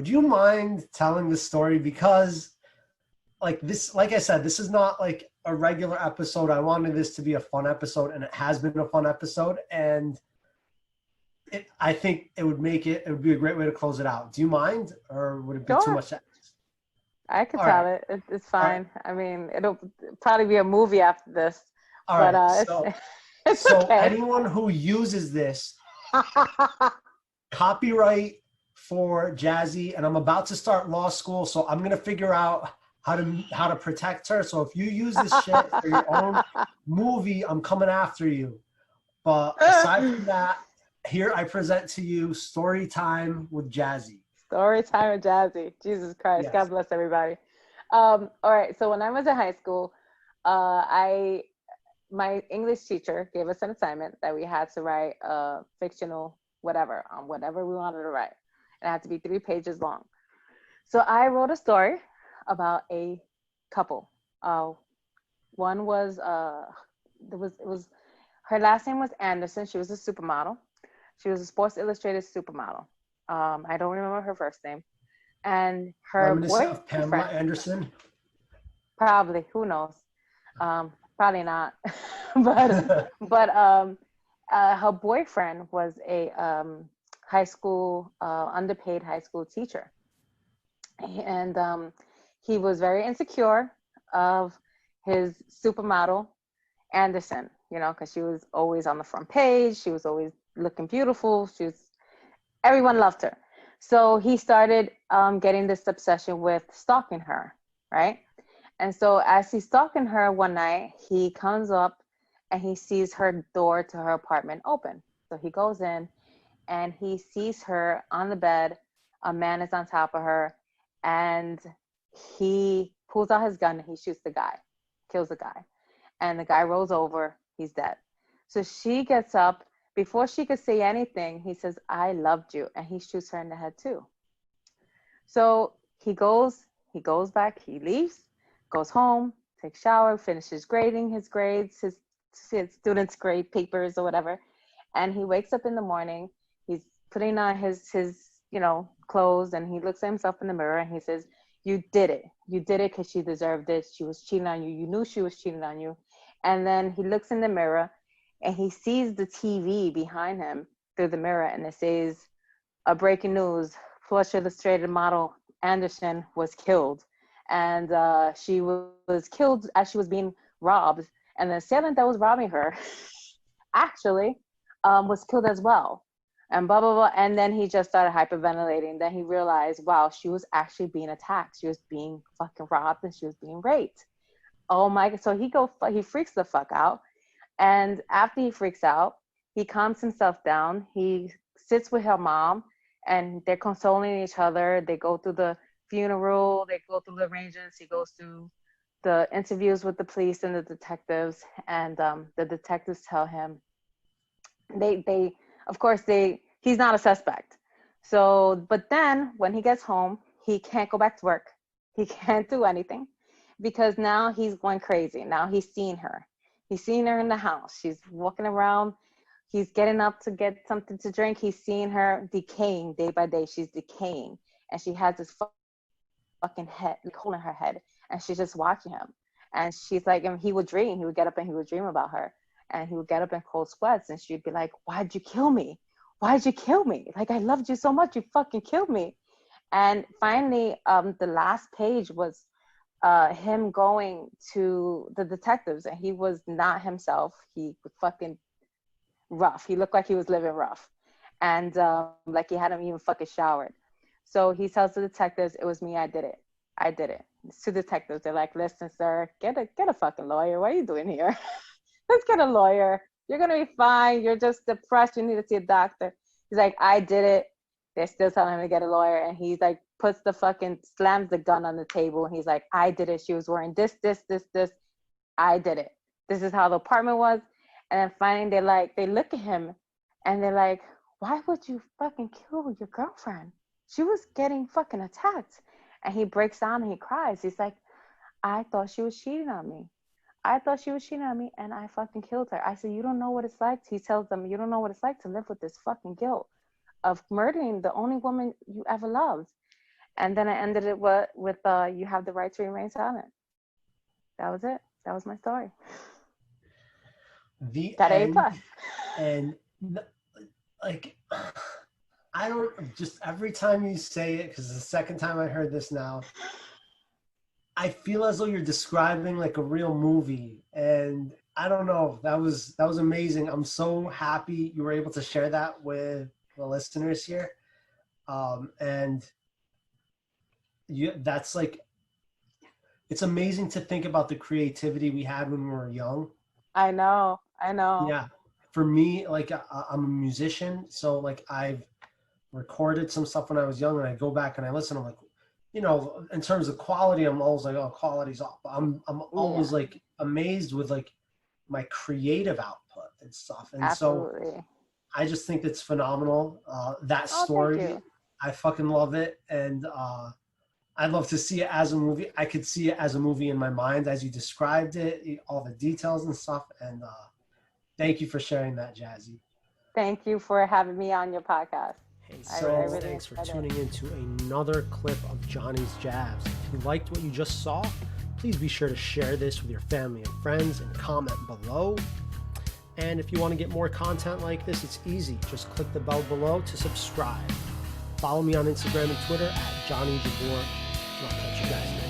would you mind telling the story? Because like this, like I said, this is not like a regular episode. I wanted this to be a fun episode, and it has been a fun episode. And I think it would be a great way to close it out. Do you mind, or would it be too Sure. much to ask? I could All right, tell it. It's all right, fine. I mean, it'll probably be a movie after this, all but right. it's So, it's so okay. anyone who uses this, copyright for Jazzy, and I'm about to start law school, so I'm gonna figure out how to protect her. So if you use this shit for your own movie, I'm coming after you. But aside from that, here I present to you Story Time with Jazzy. Story time with Jazzy. Jesus Christ. Yes. God bless everybody. All right. So when I was in high school, I my English teacher gave us an assignment that we had to write a fictional whatever on whatever we wanted to write. It had to be 3 pages long. So I wrote a story about a couple. One was it was her last name was Anderson. She was a supermodel. She was a Sports Illustrated supermodel. I don't remember her first name. And her Reminiscent of Pamela boyfriend, Anderson. probably, who knows? Probably not. but her boyfriend was a high school underpaid high school teacher, and he was very insecure of his supermodel Anderson, you know, because she was always on the front page. She was always looking beautiful. Everyone loved her. So he started getting this obsession with stalking her, right? And so as he's stalking her one night, he comes up and he sees her door to her apartment open. So he goes in and he sees her on the bed. A man is on top of her, and he pulls out his gun and he shoots the guy, kills the guy. And the guy rolls over, he's dead. So she gets up. Before she could say anything, he says, "I loved you." And he shoots her in the head too. So he goes back, he leaves, goes home, takes a shower, finishes grading his grades, his students' grade papers or whatever. And he wakes up in the morning, he's putting on his clothes, and he looks at himself in the mirror and he says, "You did it. You did it because she deserved it. She was cheating on you. You knew she was cheating on you." And then he looks in the mirror and he sees the TV behind him through the mirror, and it says, "A breaking news, Sports Illustrated model Anderson was killed." And she was killed as she was being robbed. And the assailant that was robbing her actually was killed as well. And blah, blah, blah. And then he just started hyperventilating. Then he realized, wow, she was actually being attacked. She was being fucking robbed and she was being raped. Oh my God. So he freaks the fuck out. And after he freaks out, he calms himself down. He sits with her mom and they're consoling each other. They go through the funeral, they go through the arrangements, he goes through the interviews with the police and the detectives, and the detectives tell him they of course he's not a suspect. So but then when he gets home, he can't go back to work, he can't do anything, because now he's going crazy. Now he's seeing her in the house, she's walking around, he's getting up to get something to drink, he's seeing her decaying day by day, she's decaying, and she has this fucking head, like holding her head, and she's just watching him. And she's like, and he would get up and he would dream about her, and he would get up in cold sweats, and she'd be like, "Why'd you kill me? Why'd you kill me? Like, I loved you so much, you fucking killed me." And finally, the last page was him going to the detectives, and he was not himself. He was fucking rough. He looked like he was living rough, and like he hadn't even fucking showered. So he tells the detectives, "It was me. I did it. I did it." It's two detectives. They're like, "Listen, sir, get a fucking lawyer. What are you doing here? Let's get a lawyer. You're gonna be fine. You're just depressed. You need to see a doctor." He's like, "I did it." They're still telling him to get a lawyer, and he's like, slams the gun on the table, and he's like, "I did it. She was wearing this, this, this, this. I did it. This is how the apartment was." And then finally, they look at him, and they're like, "Why would you fucking kill your girlfriend? She was getting fucking attacked." And he breaks down and he cries. He's like, "I thought she was cheating on me. I thought she was cheating on me, and I fucking killed her." I said, "You don't know what it's like." He tells them, "You don't know what it's like to live with this fucking guilt of murdering the only woman you ever loved." And then I ended it with "You have the right to remain silent." That was it. That was my story. The Got A end. plus. And like, I don't, just every time you say it, because the second time I heard this now, I feel as though you're describing like a real movie. And I don't know, that was amazing. I'm so happy you were able to share that with the listeners here. And that's like, it's amazing to think about the creativity we had when we were young. I know. I know. Yeah. For me, like I'm a musician, so like I've recorded some stuff when I was young, and I go back and I listen. I'm like, in terms of quality, I'm always like, oh, quality's off. But I'm always Yeah. like amazed with like my creative output and stuff. And so Absolutely. I just think it's phenomenal. That Oh, thank story, you. I fucking love it, and I'd love to see it as a movie. I could see it as a movie in my mind as you described it, all the details and stuff. And thank you for sharing that, Jazzy. Thank you for having me on your podcast. Hey, I so really thanks for enjoyed tuning into another clip of Johnny's Jabs. If you liked what you just saw, please be sure to share this with your family and friends and comment below. And if you want to get more content like this, it's easy. Just click the bell below to subscribe. Follow me on Instagram and Twitter at Johnny DeBoer. And I'll catch you guys next time.